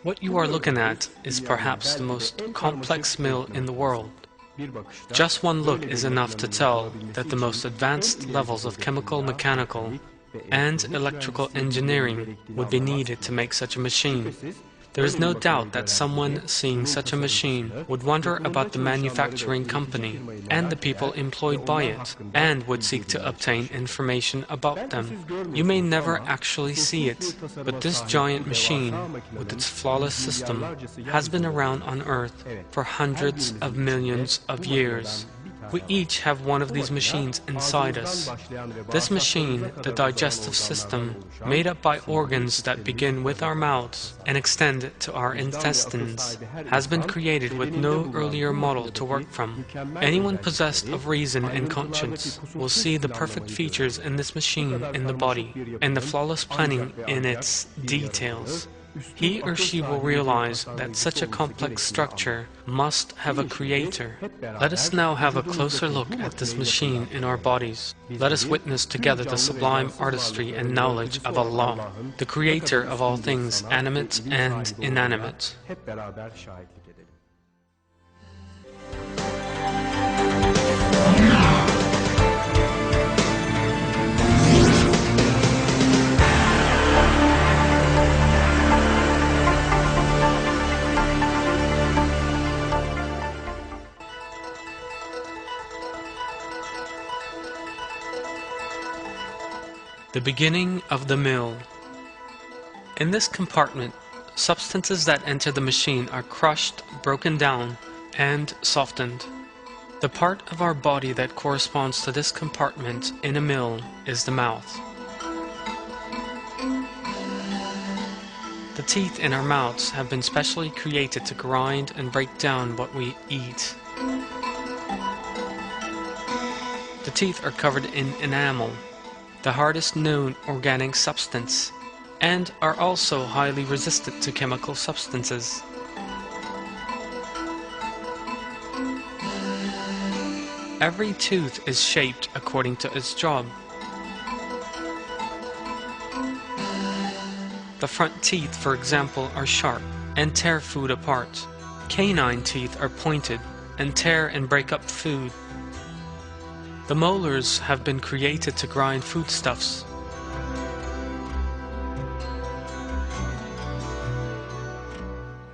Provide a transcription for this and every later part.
What you are looking at is perhaps the most complex mill in the world. Just one look is enough to tell that the most advanced levels of chemical, mechanical, and electrical engineering would be needed to make such a machine. There is no doubt that someone seeing such a machine would wonder about the manufacturing company and the people employed by it, and would seek to obtain information about them. You may never actually see it, but this giant machine, with its flawless system, has been around on Earth for hundreds of millions of years. We each have one of these machines inside us. This machine, the digestive system, made up by organs that begin with our mouths and extend to our intestines, has been created with no earlier model to work from. Anyone possessed of reason and conscience will see the perfect features in this machine in the body, and the flawless planning in its details. He or she will realize that such a complex structure must have a creator. Let us now have a closer look at this machine in our bodies. Let us witness together the sublime artistry and knowledge of Allah, the creator of all things animate and inanimate. The beginning of the mill. In this compartment, substances that enter the machine are crushed, broken down, and softened. The part of our body that corresponds to this compartment in a mill is the mouth. The teeth in our mouths have been specially created to grind and break down what we eat. The teeth are covered in enamel, the hardest known organic substance, and are also highly resistant to chemical substances. Every tooth is shaped according to its job. The front teeth, for example, are sharp and tear food apart. Canine teeth are pointed and tear and break up food. The molars have been created to grind foodstuffs.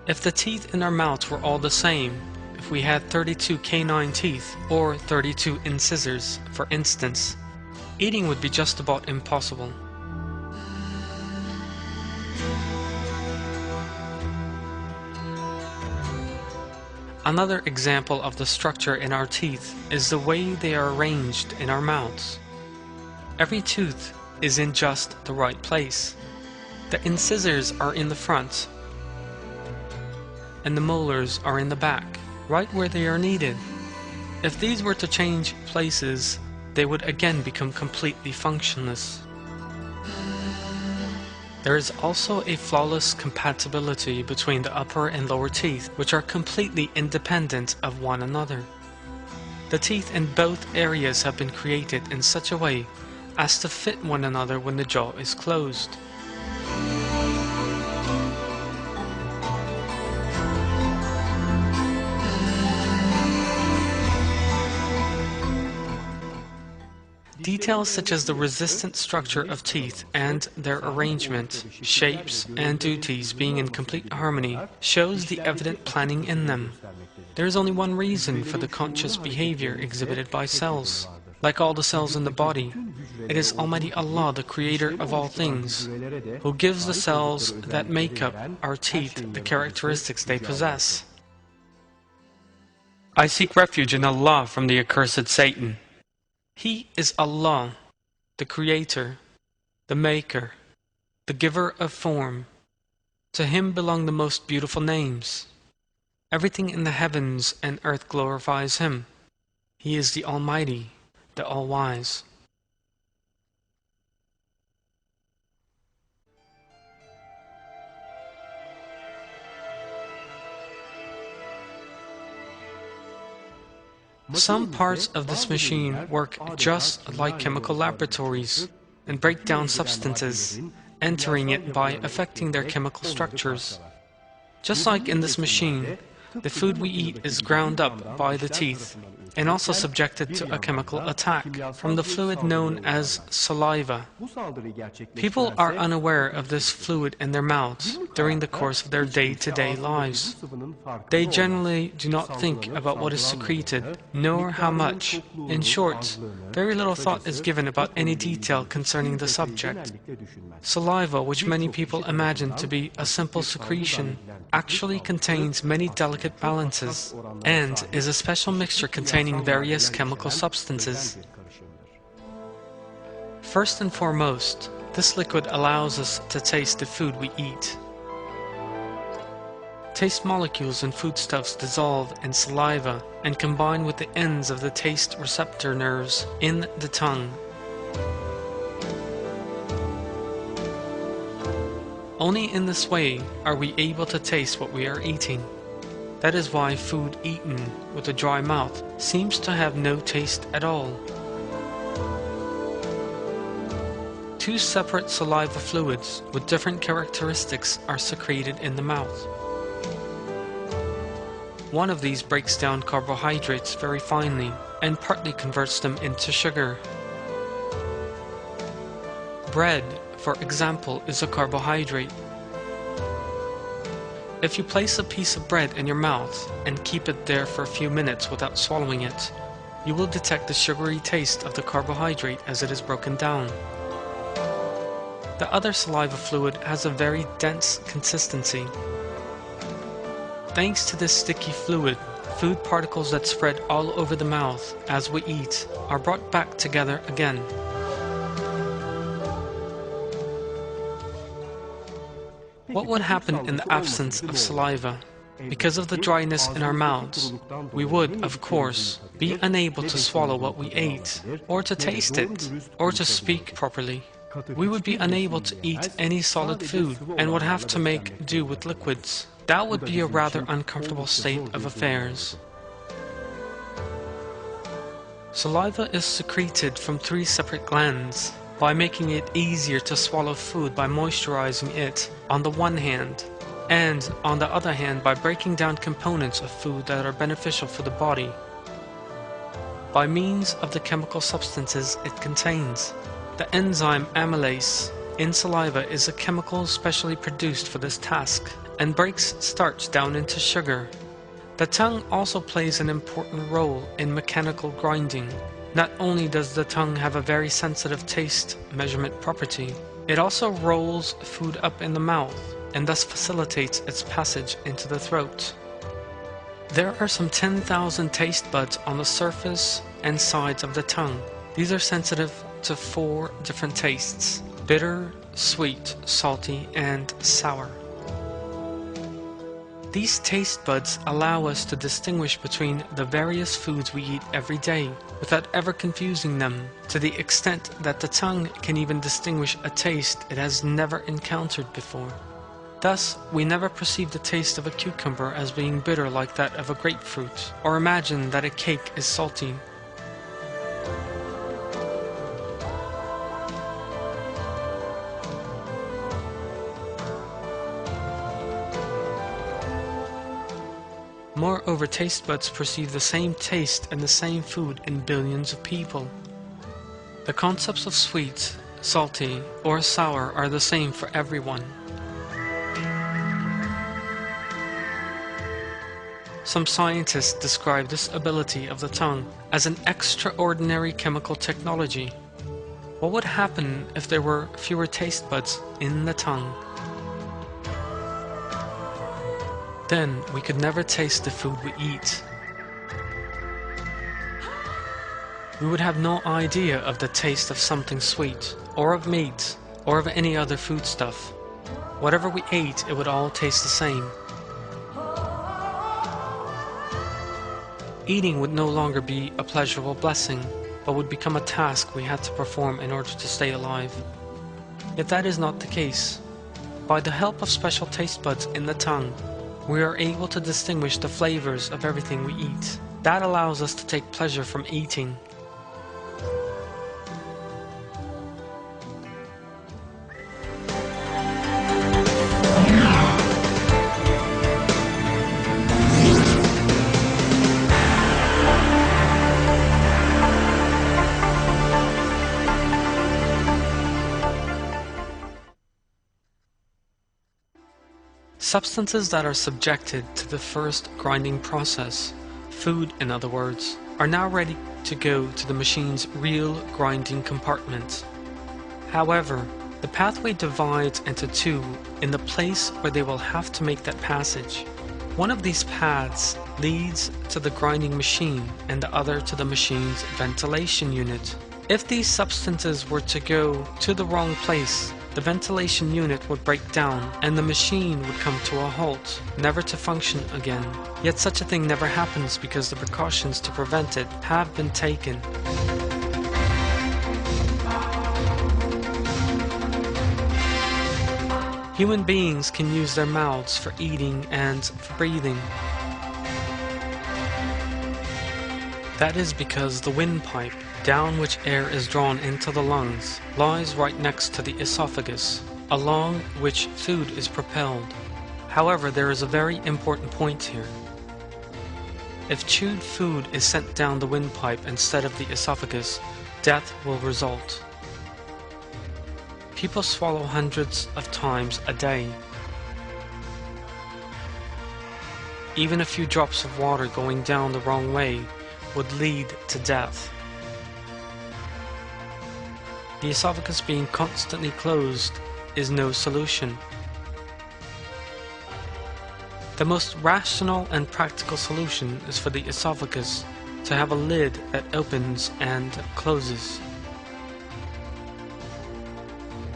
If the teeth in our mouths were all the same, if we had 32 canine teeth or 32 incisors, for instance, eating would be just about impossible. Another example of the structure in our teeth is the way they are arranged in our mouths. Every tooth is in just the right place. The incisors are in the front, and the molars are in the back, right where they are needed. If these were to change places, they would again become completely functionless. There is also a flawless compatibility between the upper and lower teeth, which are completely independent of one another. The teeth in both areas have been created in such a way as to fit one another when the jaw is closed. Details such as the resistant structure of teeth and their arrangement, shapes, and duties being in complete harmony shows the evident planning in them. There is only one reason for the conscious behavior exhibited by cells. Like all the cells in the body, it is Almighty Allah, the creator of all things, who gives the cells that make up our teeth the characteristics they possess. I seek refuge in Allah from the accursed Satan. He is Allah, the Creator, the Maker, the Giver of form. To Him belong the most beautiful names. Everything in the heavens and earth glorifies Him. He is the Almighty, the All-Wise. Some parts of this machine work just like chemical laboratories and break down substances, entering it by affecting their chemical structures. Just like in this machine, the food we eat is ground up by the teeth and also subjected to a chemical attack from the fluid known as saliva. People are unaware of this fluid in their mouths during the course of their day-to-day lives. They generally do not think about what is secreted, nor how much. In short, very little thought is given about any detail concerning the subject. Saliva, which many people imagine to be a simple secretion, actually contains many delicate balances and is a special mixture containing various chemical substances. First and foremost, this liquid allows us to taste the food we eat. Taste molecules in foodstuffs dissolve in saliva and combine with the ends of the taste receptor nerves in the tongue. Only in this way are we able to taste what we are eating. That is why food eaten with a dry mouth seems to have no taste at all. Two separate saliva fluids with different characteristics are secreted in the mouth. One of these breaks down carbohydrates very finely and partly converts them into sugar. Bread, for example, is a carbohydrate. If you place a piece of bread in your mouth and keep it there for a few minutes without swallowing it, you will detect the sugary taste of the carbohydrate as it is broken down. The other saliva fluid has a very dense consistency. Thanks to this sticky fluid, food particles that spread all over the mouth as we eat are brought back together again. What would happen in the absence of saliva? Because of the dryness in our mouths, we would, of course, be unable to swallow what we ate, or to taste it, or to speak properly. We would be unable to eat any solid food, and would have to make do with liquids. That would be a rather uncomfortable state of affairs. Saliva is secreted from 3 separate glands, by making it easier to swallow food by moisturizing it on the one hand, and on the other hand by breaking down components of food that are beneficial for the body by means of the chemical substances it contains. The enzyme amylase in saliva is a chemical specially produced for this task and breaks starch down into sugar. The tongue also plays an important role in mechanical grinding. Not only does the tongue have a very sensitive taste measurement property, it also rolls food up in the mouth and thus facilitates its passage into the throat. There are some 10,000 taste buds on the surface and sides of the tongue. These are sensitive to 4 different tastes: bitter, sweet, salty, and sour. These taste buds allow us to distinguish between the various foods we eat every day without ever confusing them, to the extent that the tongue can even distinguish a taste it has never encountered before. Thus, we never perceive the taste of a cucumber as being bitter like that of a grapefruit, or imagine that a cake is salty. Moreover, taste buds perceive the same taste and the same food in billions of people. The concepts of sweet, salty, or sour are the same for everyone. Some scientists describe this ability of the tongue as an extraordinary chemical technology. What would happen if there were fewer taste buds in the tongue? Then we could never taste the food we eat. We would have no idea of the taste of something sweet, or of meat, or of any other foodstuff. Whatever we ate, it would all taste the same. Eating would no longer be a pleasurable blessing, but would become a task we had to perform in order to stay alive. Yet that is not the case. By the help of special taste buds in the tongue, we are able to distinguish the flavors of everything we eat. That allows us to take pleasure from eating. substances that are subjected to the first grinding process, food in other words, are now ready to go to the machine's real grinding compartment. However, the pathway divides into two in the place where they will have to make that passage. One of these paths leads to the grinding machine and the other to the machine's ventilation unit. If these substances were to go to the wrong place, the ventilation unit would break down and the machine would come to a halt, never to function again. Yet such a thing never happens because the precautions to prevent it have been taken. Human beings can use their mouths for eating and for breathing. That is because the windpipe, down which air is drawn into the lungs, lies right next to the esophagus, along which food is propelled. However, there is a very important point here. If chewed food is sent down the windpipe instead of the esophagus, death will result. People swallow hundreds of times a day. Even a few drops of water going down the wrong way would lead to death. The esophagus being constantly closed is no solution. The most rational and practical solution is for the esophagus to have a lid that opens and closes.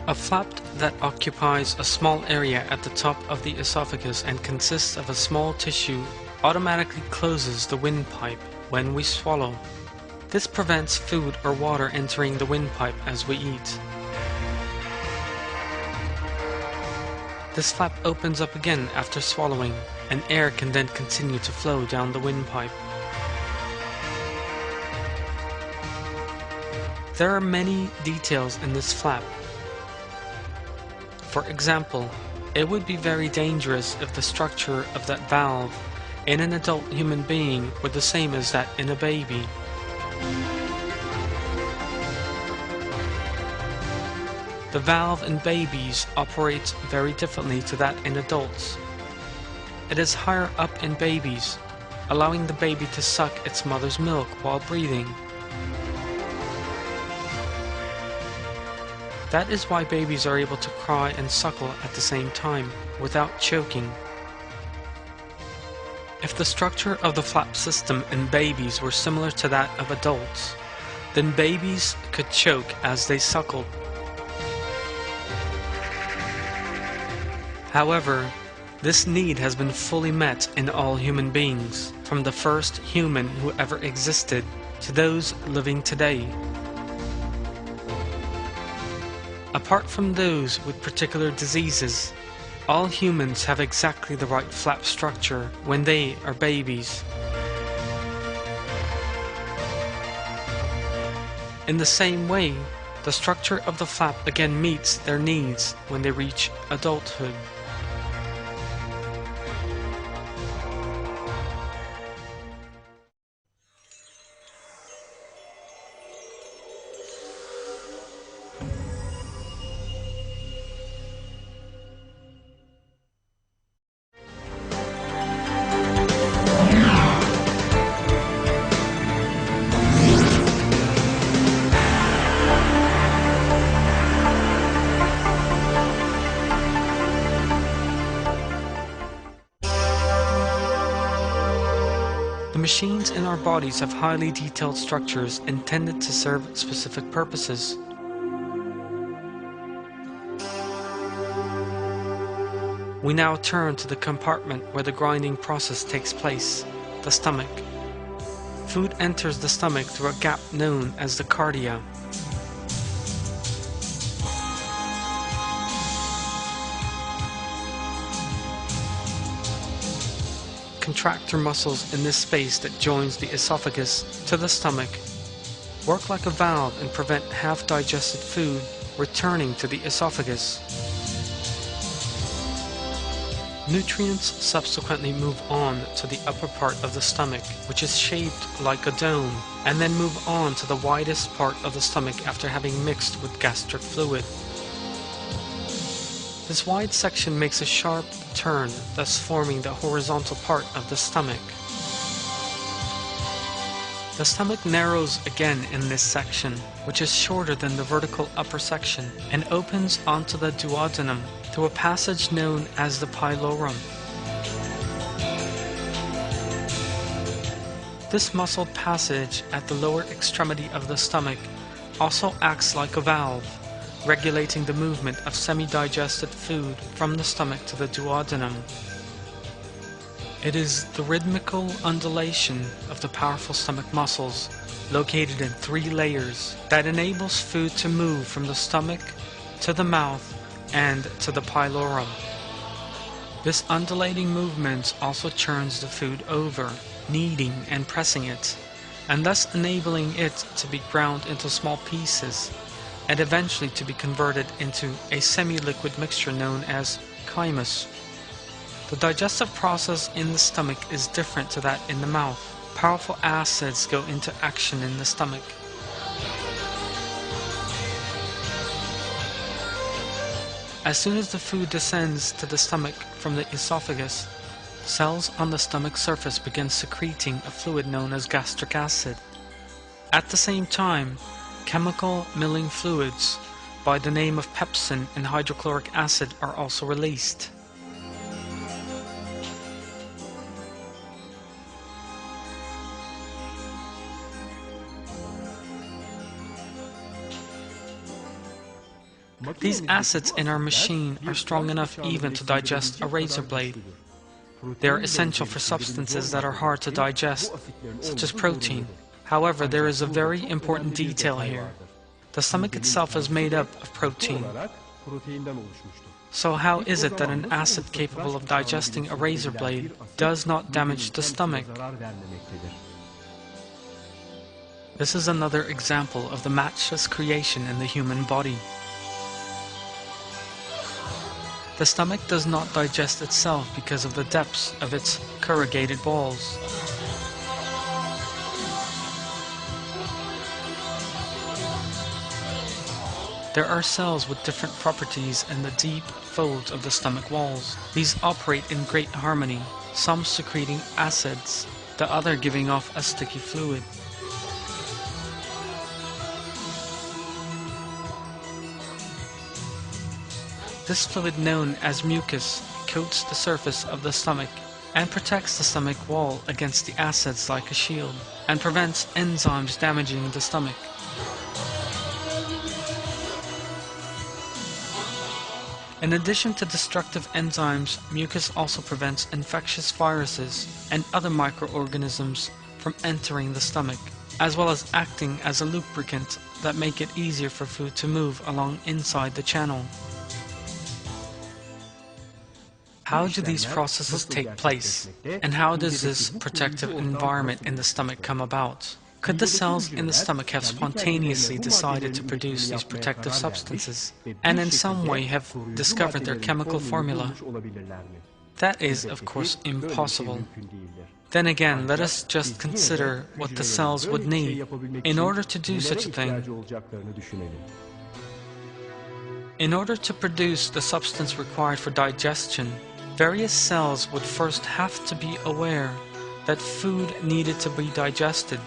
A flap that occupies a small area at the top of the esophagus and consists of a small tissue automatically closes the windpipe when we swallow. This prevents food or water entering the windpipe as we eat. This flap opens up again after swallowing, and air can then continue to flow down the windpipe. There are many details in this flap. For example, it would be very dangerous if the structure of that valve in an adult human being were the same as that in a baby. The valve in babies operates very differently to that in adults. It is higher up in babies, allowing the baby to suck its mother's milk while breathing. That is why babies are able to cry and suckle at the same time, without choking. If the structure of the flap system in babies were similar to that of adults, then babies could choke as they suckled. However, this need has been fully met in all human beings, from the first human who ever existed to those living today. Apart from those with particular diseases, all humans have exactly the right flap structure when they are babies. In the same way, the structure of the flap again meets their needs when they reach adulthood. The machines in our bodies have highly detailed structures intended to serve specific purposes. We now turn to the compartment where the grinding process takes place, the stomach. Food enters the stomach through a gap known as the cardia. Contractor muscles in this space that joins the esophagus to the stomach work like a valve and prevent half-digested food returning to the esophagus. Nutrients subsequently move on to the upper part of the stomach, which is shaped like a dome, and then move on to the widest part of the stomach after having mixed with gastric fluid. This wide section makes a sharp turn, thus forming the horizontal part of the stomach. The stomach narrows again in this section, which is shorter than the vertical upper section, and opens onto the duodenum through a passage known as the pylorus. This muscled passage at the lower extremity of the stomach also acts like a valve, regulating the movement of semi-digested food from the stomach to the duodenum. It is the rhythmical undulation of the powerful stomach muscles, located in 3 layers, that enables food to move from the stomach to the mouth and to the pylorus. This undulating movement also churns the food over, kneading and pressing it, and thus enabling it to be ground into small pieces, and eventually to be converted into a semi-liquid mixture known as chymus. The digestive process in the stomach is different to that in the mouth. Powerful acids go into action in the stomach. As soon as the food descends to the stomach from the esophagus, cells on the stomach surface begin secreting a fluid known as gastric acid. At the same time, chemical milling fluids by the name of pepsin and hydrochloric acid are also released. These acids in our machine are strong enough even to digest a razor blade. They are essential for substances that are hard to digest, such as protein. However, there is a very important detail here. The stomach itself is made up of protein. So how is it that an acid capable of digesting a razor blade does not damage the stomach? This is another example of the matchless creation in the human body. The stomach does not digest itself because of the depths of its corrugated walls. There are cells with different properties in the deep folds of the stomach walls. These operate in great harmony, some secreting acids, the other giving off a sticky fluid. This fluid, known as mucus, coats the surface of the stomach and protects the stomach wall against the acids like a shield, and prevents enzymes damaging the stomach. In addition to destructive enzymes, mucus also prevents infectious viruses and other microorganisms from entering the stomach, as well as acting as a lubricant that make it easier for food to move along inside the channel. How do these processes take place, and how does this protective environment in the stomach come about? Could the cells in the stomach have spontaneously decided to produce these protective substances, and in some way have discovered their chemical formula? That is, of course, impossible. Then again, let us just consider what the cells would need in order to do such a thing. In order to produce the substance required for digestion, various cells would first have to be aware that food needed to be digested.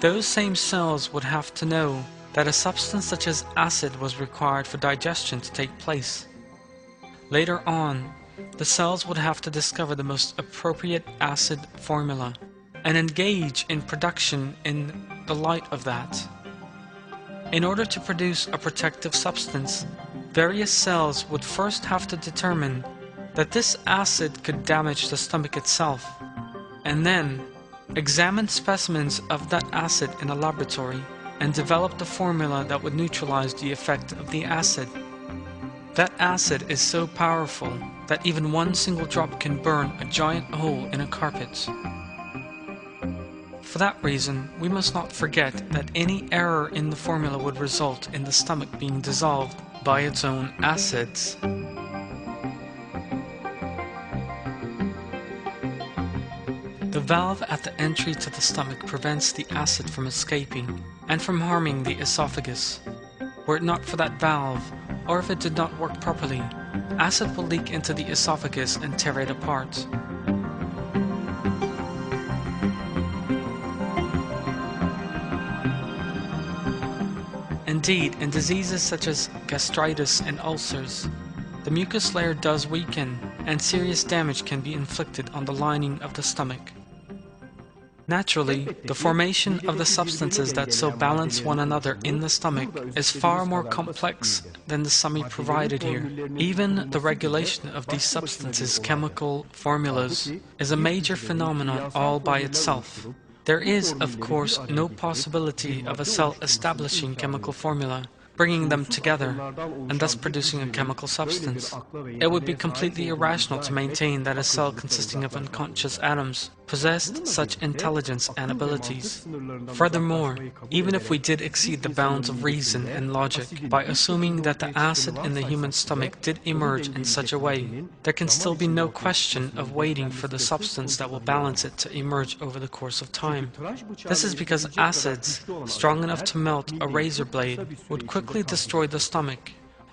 Those same cells would have to know that a substance such as acid was required for digestion to take place. Later on, the cells would have to discover the most appropriate acid formula and engage in production in the light of that. In order to produce a protective substance, various cells would first have to determine that this acid could damage the stomach itself, and then examine specimens of that acid in a laboratory and develop the formula that would neutralize the effect of the acid. That acid is so powerful that even one single drop can burn a giant hole in a carpet. For that reason, we must not forget that any error in the formula would result in the stomach being dissolved by its own acids. The valve at the entry to the stomach prevents the acid from escaping and from harming the esophagus. Were it not for that valve, or if it did not work properly, Acid will leak into the esophagus and tear it apart. Indeed, in diseases such as gastritis and ulcers, the mucus layer does weaken, and serious damage can be inflicted on the lining of the stomach. Naturally, the formation of the substances that so balance one another in the stomach is far more complex than the summary provided here. Even the regulation of these substances' chemical formulas is a major phenomenon all by itself. There is, of course, no possibility of a cell establishing chemical formula, bringing them together, and thus producing a chemical substance. It would be completely irrational to maintain that a cell consisting of unconscious atoms possessed such intelligence and abilities. Furthermore, even if we did exceed the bounds of reason and logic by assuming that the acid in the human stomach did emerge in such a way, there can still be no question of waiting for the substance that will balance it to emerge over the course of time. This is because acids, strong enough to melt a razor blade, would quickly destroy the stomach.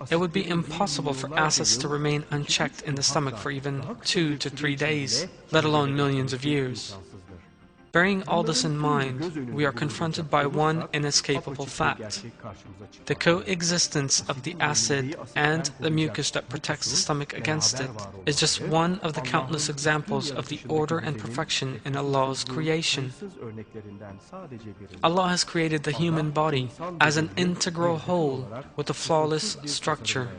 It would be impossible for acids to remain unchecked in the stomach for even 2 to 3 days, let alone millions of years. Bearing all this in mind, we are confronted by one inescapable fact. The coexistence of the acid and the mucus that protects the stomach against it is just one of the countless examples of the order and perfection in Allah's creation. Allah has created the human body as an integral whole with a flawless structure.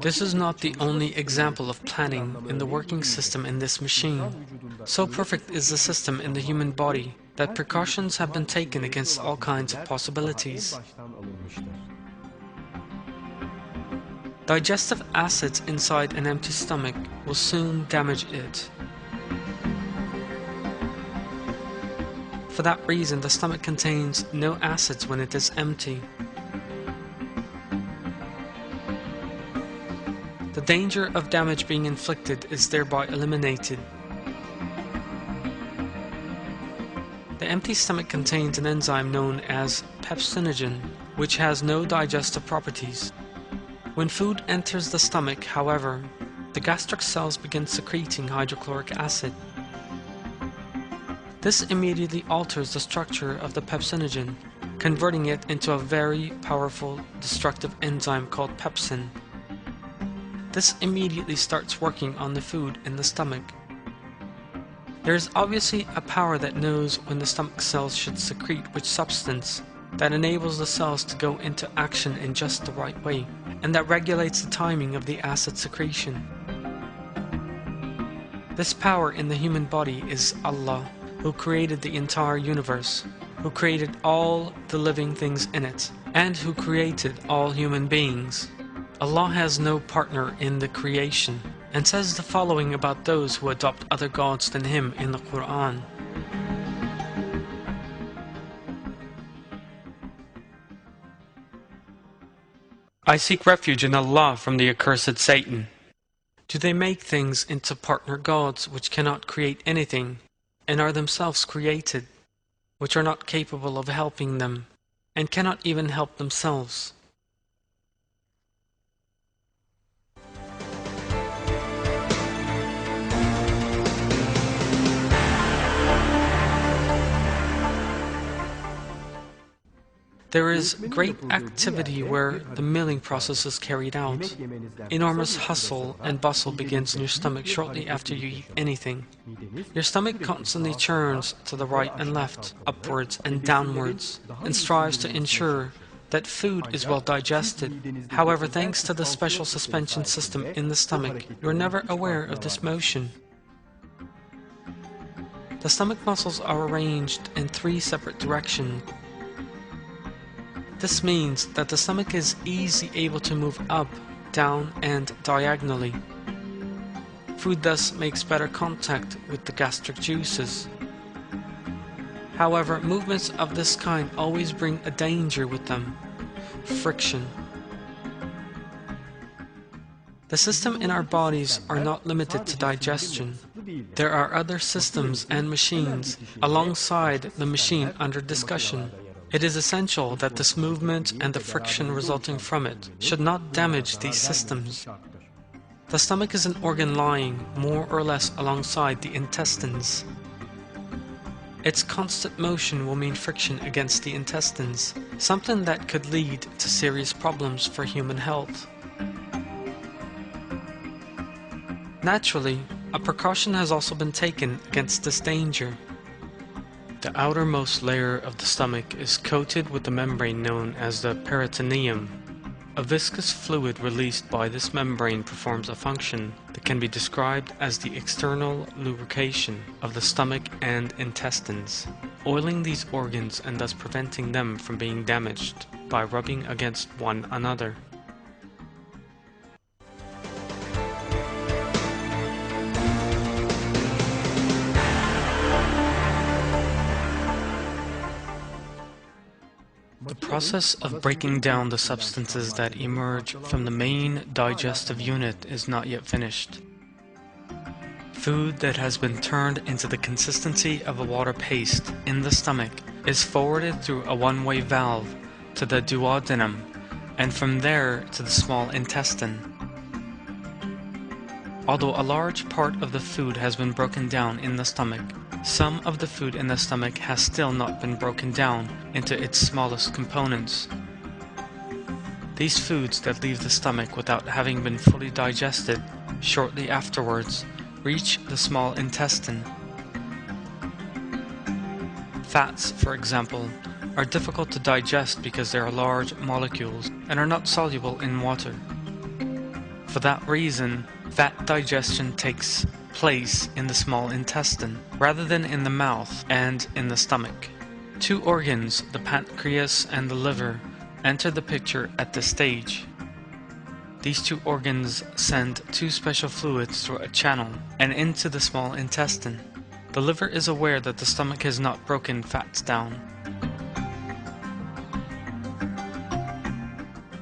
This is not the only example of planning in the working system in this machine. So perfect is the system in the human body that precautions have been taken against all kinds of possibilities. Digestive acids inside an empty stomach will soon damage it. For that reason, the stomach contains no acids when it is empty. The danger of damage being inflicted is thereby eliminated. The empty stomach contains an enzyme known as pepsinogen, which has no digestive properties. When food enters the stomach, however, the gastric cells begin secreting hydrochloric acid. This immediately alters the structure of the pepsinogen, converting it into a very powerful destructive enzyme called pepsin. This immediately starts working on the food in the stomach. There is obviously a power that knows when the stomach cells should secrete which substance, that enables the cells to go into action in just the right way, and that regulates the timing of the acid secretion. This power in the human body is Allah, who created the entire universe, who created all the living things in it, and who created all human beings. Allah has no partner in the creation, and says the following about those who adopt other gods than Him in the Quran. I seek refuge in Allah from the accursed Satan. Do they make things into partner gods which cannot create anything, and are themselves created, which are not capable of helping them, and cannot even help themselves? There is great activity where the milling process is carried out. Enormous hustle and bustle begins in your stomach shortly after you eat anything. Your stomach constantly churns to the right and left, upwards and downwards, and strives to ensure that food is well digested. However, thanks to the special suspension system in the stomach, you are never aware of this motion. The stomach muscles are arranged in 3 separate directions. This means that the stomach is easily able to move up, down, and diagonally. Food thus makes better contact with the gastric juices. However, movements of this kind always bring a danger with them: friction. The systems in our bodies are not limited to digestion. There are other systems and machines alongside the machine under discussion. It is essential that this movement and the friction resulting from it should not damage these systems. The stomach is an organ lying more or less alongside the intestines. Its constant motion will mean friction against the intestines, something that could lead to serious problems for human health. Naturally, a precaution has also been taken against this danger. The outermost layer of the stomach is coated with the membrane known as the peritoneum. A viscous fluid released by this membrane performs a function that can be described as the external lubrication of the stomach and intestines, oiling these organs and thus preventing them from being damaged by rubbing against one another. The process of breaking down the substances that emerge from the main digestive unit is not yet finished. Food that has been turned into the consistency of a water paste in the stomach is forwarded through a one-way valve to the duodenum and from there to the small intestine. Although a large part of the food has been broken down in the stomach, some of the food in the stomach has still not been broken down into its smallest components. These foods that leave the stomach without having been fully digested shortly afterwards reach the small intestine. Fats, for example, are difficult to digest because they are large molecules and are not soluble in water. For that reason, fat digestion takes place in the small intestine rather than in the mouth and in the stomach. Two organs, the pancreas and the liver, enter the picture at this stage. These two organs send two special fluids through a channel and into the small intestine. The liver is aware that the stomach has not broken fats down.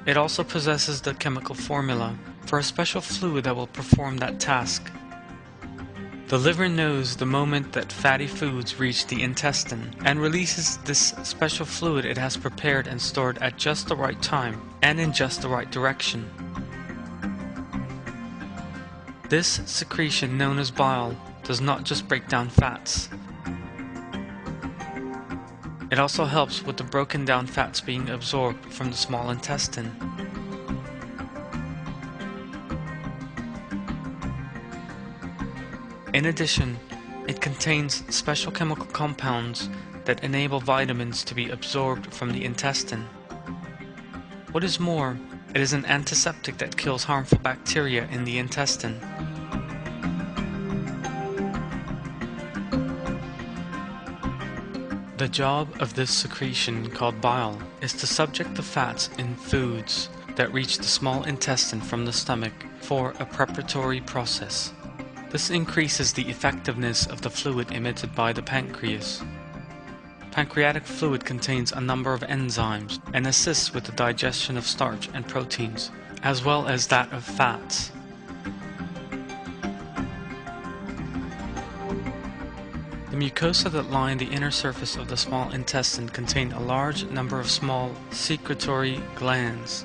It also possesses the chemical formula for a special fluid that will perform that task. The liver knows the moment that fatty foods reach the intestine and releases this special fluid it has prepared and stored at just the right time and in just the right direction. This secretion, known as bile, does not just break down fats. It also helps with the broken down fats being absorbed from the small intestine. In addition, it contains special chemical compounds that enable vitamins to be absorbed from the intestine. What is more, it is an antiseptic that kills harmful bacteria in the intestine. The job of this secretion, called bile, is to subject the fats in foods that reach the small intestine from the stomach for a preparatory process. This increases the effectiveness of the fluid emitted by the pancreas. Pancreatic fluid contains a number of enzymes and assists with the digestion of starch and proteins, as well as that of fats. The mucosa that line the inner surface of the small intestine contain a large number of small secretory glands.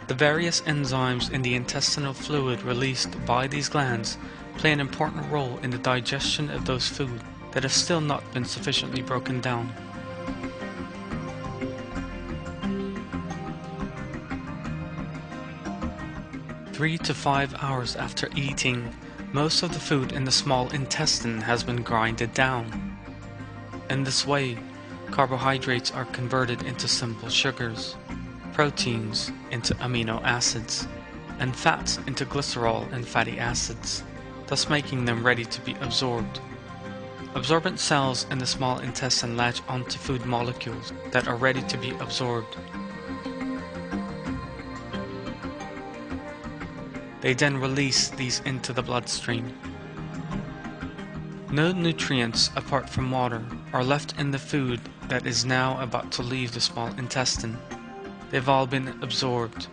The various enzymes in the intestinal fluid released by these glands play an important role in the digestion of those foods that have still not been sufficiently broken down. Three to 5 hours after eating, most of the food in the small intestine has been grinded down. In this way, carbohydrates are converted into simple sugars, proteins into amino acids, and fats into glycerol and fatty acids, thus making them ready to be absorbed. Absorbent cells in the small intestine latch onto food molecules that are ready to be absorbed. They then release these into the bloodstream. No nutrients apart from water are left in the food that is now about to leave the small intestine. They've all been absorbed.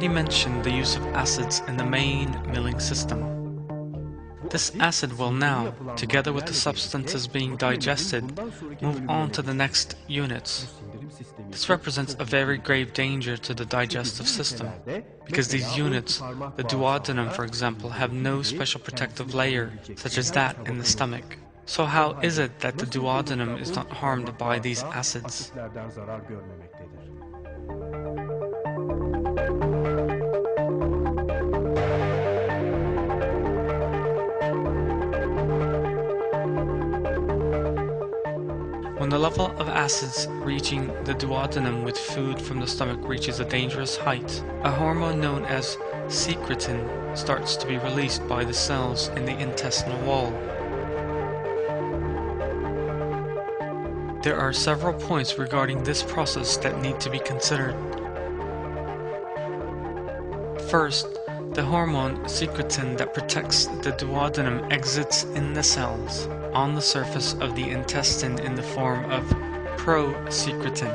already mentioned the use of acids in the main milling system. This acid will now, together with the substances being digested, move on to the next units. This represents a very grave danger to the digestive system, because these units, the duodenum for example, have no special protective layer, such as that in the stomach. So how is it that the duodenum is not harmed by these acids? When the level of acids reaching the duodenum with food from the stomach reaches a dangerous height, a hormone known as secretin starts to be released by the cells in the intestinal wall. There are several points regarding this process that need to be considered. First, the hormone secretin that protects the duodenum exits in the cells on the surface of the intestine in the form of prosecretin.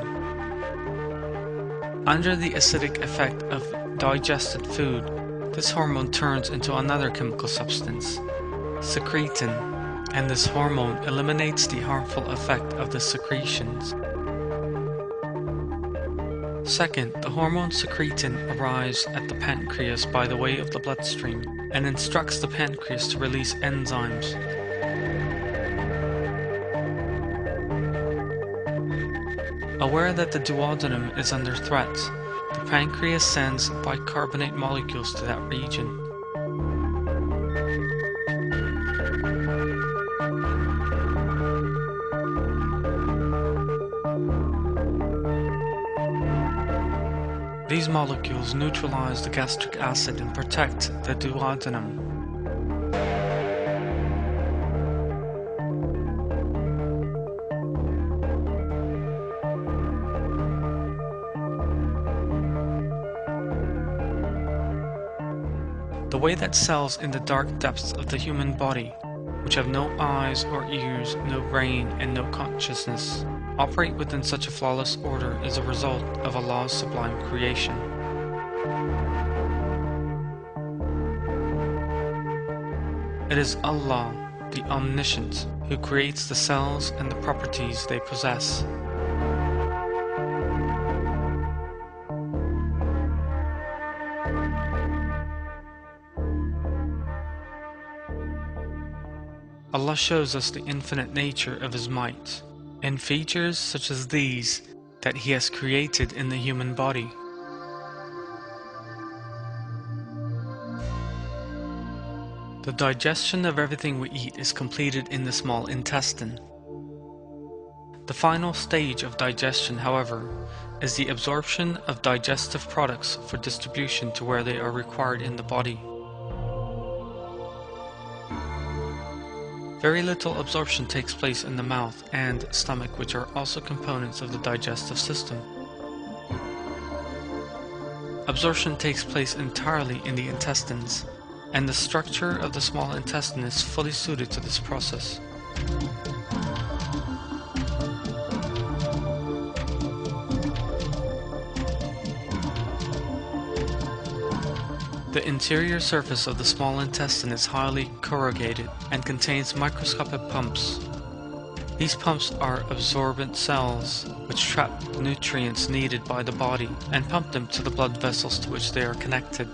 Under the acidic effect of digested food, this hormone turns into another chemical substance, secretin, and this hormone eliminates the harmful effect of the secretions. Second, the hormone secretin arrives at the pancreas by the way of the bloodstream and instructs the pancreas to release enzymes. Aware that the duodenum is under threat, the pancreas sends bicarbonate molecules to that region. These molecules neutralize the gastric acid and protect the duodenum. The way that cells in the dark depths of the human body, which have no eyes or ears, no brain, and no consciousness, operate within such a flawless order is a result of Allah's sublime creation. It is Allah, the Omniscient, who creates the cells and the properties they possess. Allah shows us the infinite nature of His might, in features such as these that He has created in the human body. The digestion of everything we eat is completed in the small intestine. The final stage of digestion, however, is the absorption of digestive products for distribution to where they are required in the body. Very little absorption takes place in the mouth and stomach, which are also components of the digestive system. Absorption takes place entirely in the intestines, and the structure of the small intestine is fully suited to this process. The interior surface of the small intestine is highly corrugated and contains microscopic pumps. These pumps are absorbent cells which trap nutrients needed by the body and pump them to the blood vessels to which they are connected.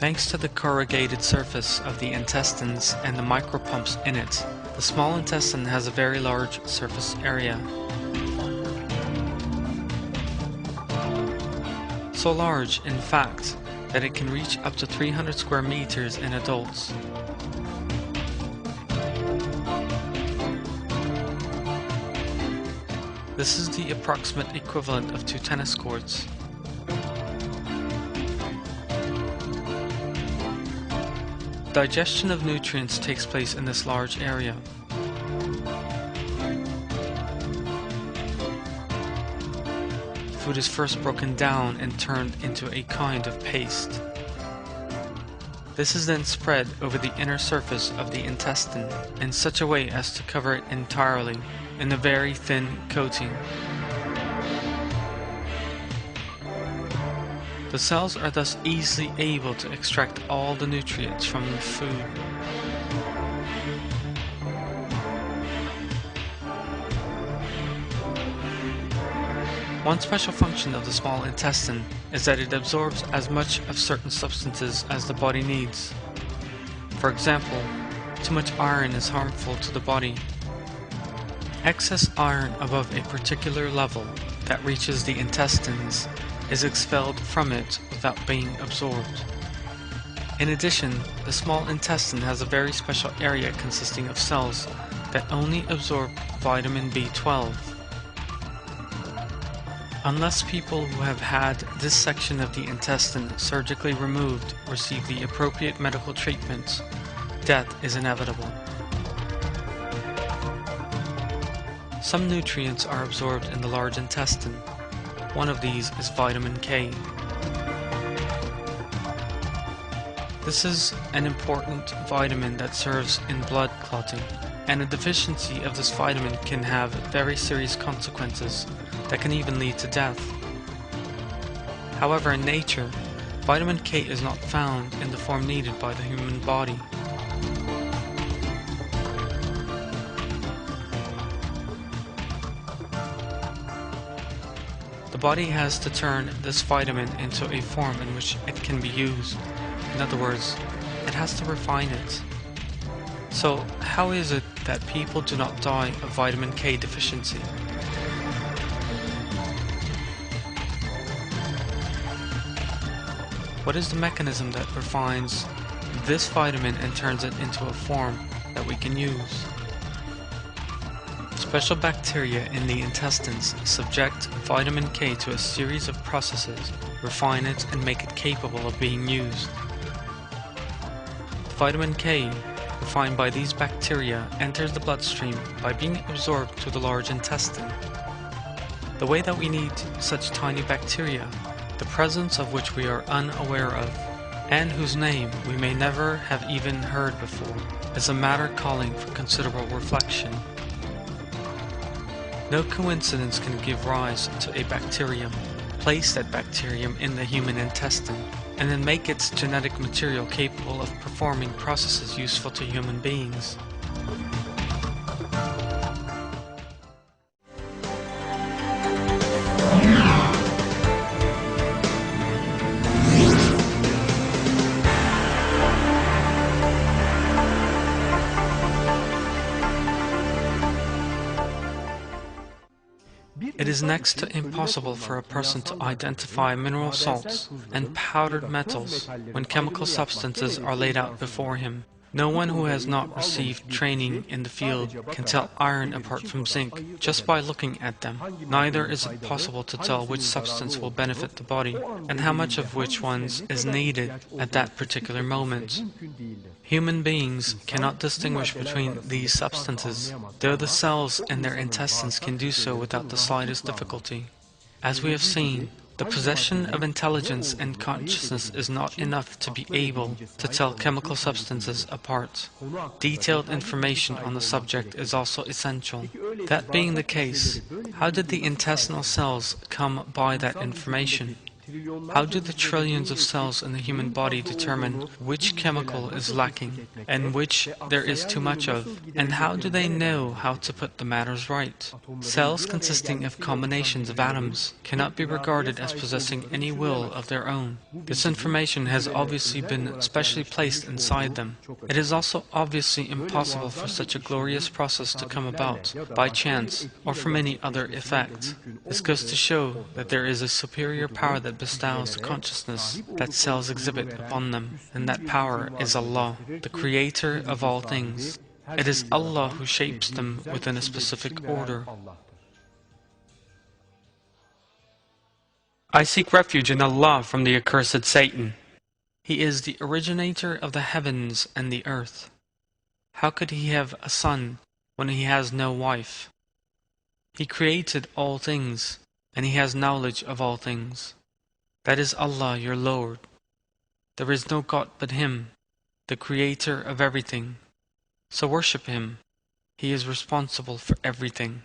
Thanks to the corrugated surface of the intestines and the micropumps in it, the small intestine has a very large surface area. So large, in fact, that it can reach up to 300 square meters in adults. This is the approximate equivalent of 2 tennis courts. Digestion of nutrients takes place in this large area. Food is first broken down and turned into a kind of paste. This is then spread over the inner surface of the intestine in such a way as to cover it entirely in a very thin coating. The cells are thus easily able to extract all the nutrients from the food. One special function of the small intestine is that it absorbs as much of certain substances as the body needs. For example, too much iron is harmful to the body. Excess iron above a particular level that reaches the intestines is expelled from it without being absorbed. In addition, the small intestine has a very special area consisting of cells that only absorb vitamin B12. Unless people who have had this section of the intestine surgically removed receive the appropriate medical treatments, death is inevitable. Some nutrients are absorbed in the large intestine. One of these is vitamin K. This is an important vitamin that serves in blood clotting, and a deficiency of this vitamin can have very serious consequences that can even lead to death. However, in nature, vitamin K is not found in the form needed by the human body. The body has to turn this vitamin into a form in which it can be used. In other words, it has to refine it. So, how is it that people do not die of vitamin K deficiency? What is the mechanism that refines this vitamin and turns it into a form that we can use? Special bacteria in the intestines subject vitamin K to a series of processes, refine it, and make it capable of being used. Vitamin K, refined by these bacteria, enters the bloodstream by being absorbed to the large intestine. The way that we need such tiny bacteria, the presence of which we are unaware of, and whose name we may never have even heard before, is a matter calling for considerable reflection. No coincidence can give rise to a bacterium. Place that bacterium in the human intestine, and then make its genetic material capable of performing processes useful to human beings. It is next to impossible for a person to identify mineral salts and powdered metals when chemical substances are laid out before him. No one who has not received training in the field can tell iron apart from zinc just by looking at them. Neither is it possible to tell which substance will benefit the body and how much of which ones is needed at that particular moment. Human beings cannot distinguish between these substances, though the cells in their intestines can do so without the slightest difficulty. As we have seen, the possession of intelligence and consciousness is not enough to be able to tell chemical substances apart. Detailed information on the subject is also essential. That being the case, how did the intestinal cells come by that information? How do the trillions of cells in the human body determine which chemical is lacking and which there is too much of? And how do they know how to put the matters right? Cells consisting of combinations of atoms cannot be regarded as possessing any will of their own. This information has obviously been specially placed inside them. It is also obviously impossible for such a glorious process to come about by chance or from any other effect. This goes to show that there is a superior power that bestows the consciousness that cells exhibit upon them, and that power is Allah, the creator of all things. It is Allah who shapes them within a specific order. I seek refuge in Allah from the accursed Satan. He is the originator of the heavens and the earth. How could he have a son when he has no wife? He created all things, and he has knowledge of all things. That is Allah, your Lord. There is no God but Him, the Creator of everything. So worship Him. He is responsible for everything.